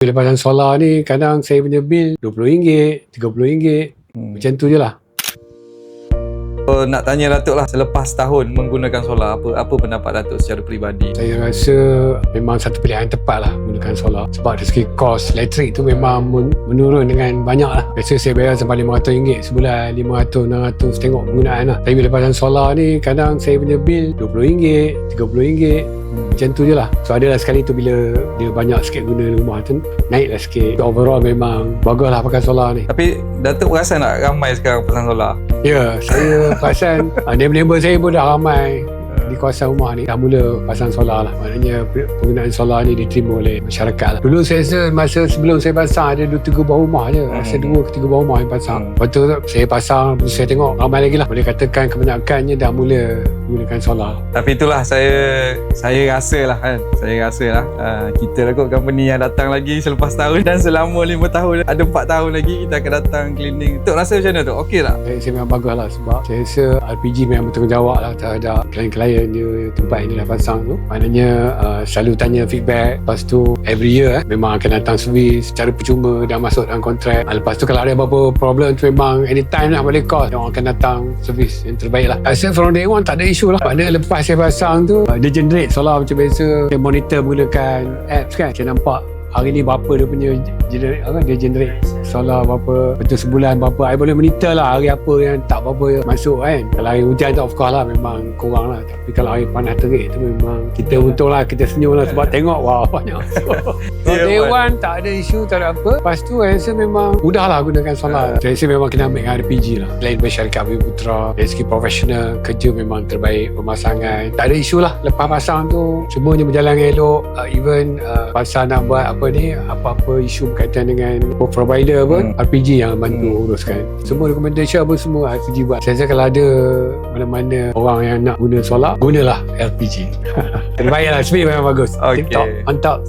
Bila pasang solar ni kadang saya punya bil RM20, RM30, macam tu je lah. Nak tanya Datuk lah, selepas tahun menggunakan solar, apa pendapat Datuk secara peribadi? Saya rasa memang satu pilihan tepat lah menggunakan solar. Sebab dari segi kos elektrik tu memang menurun dengan banyak lah. Biasa saya bayar sampai RM500 sebulan, RM500, RM600 tengok penggunaan lah. Tapi bila pasang solar ni kadang saya punya bil RM20, RM30, macam tu je lah. So adalah sekali tu bila dia banyak sikit guna rumah tu, naiklah sikit. Overall memang bagus lah pakai solar ni. Tapi Datuk perasan tak ramai sekarang pasang solar? Ya, saya perasan neighbor-neighbor saya pun dah ramai di kawasan rumah ni dah mula pasang solar lah. Maknanya penggunaan solar ni diterima oleh masyarakat lah. Dulu saya rasa masa sebelum saya pasang ada 2-3 buah rumah je. Rasa 2 ke 3 buah rumah yang pasang. Lepas tu saya pasang, saya tengok ramai lagi lah. Boleh katakan kebanyakannya dah mula menggunakan solar. Tapi itulah saya rasa lah kan. Saya rasa lah kita lah kot company yang datang lagi selepas tahun, dan selama 5 tahun, ada 4 tahun lagi kita akan datang cleaning. Tok rasa macam mana tu? Okey tak? Saya memang bagus lah sebab saya rasa RPG memang bertanggungjawab lah terhadap klien-klien dia, tempat yang dia dah pasang tu. Maknanya selalu tanya feedback. Lepas tu every year memang akan datang servis secara percuma, dah masuk dalam kontrak. Lepas tu kalau ada apa-apa problem tu memang anytime lah boleh call, orang akan datang servis yang terbaik lah. Rasa from day one tak ada isu lah. Maknanya lepas saya pasang tu dia generate solar macam biasa. Dia monitor menggunakan apps kan. Saya nampak hari ni berapa dia punya dia generate solar berapa, betul sebulan berapa. I boleh monitor lah hari apa yang tak berapa masuk kan. Kalau hari hujan tu of course lah memang kurang lah. Tapi kalau hari panas terik tu memang kita untung lah, kita senyum lah sebab tengok wah banyak. So day one tak ada isu, tak ada apa. Lepas tu saya rasa memang mudah lah gunakan solar. Saya rasa memang kena ambil dengan RPG lah. Selain masyarakat Bumi Putra, dari segi profesional, kerja memang terbaik, pemasangan tak ada isu lah. Lepas pasang tu semuanya berjalan elok. Even pasal nak buat apa ni, apa-apa isu berkaitan dengan provider pun RPG yang bantu uruskan. Semua recommendation apa semua RPG buat. Saya rasa kalau ada mana-mana orang yang nak guna solar, gunalah LPG. Terbaik lah, speed memang bagus. Okay. Tip top, on top.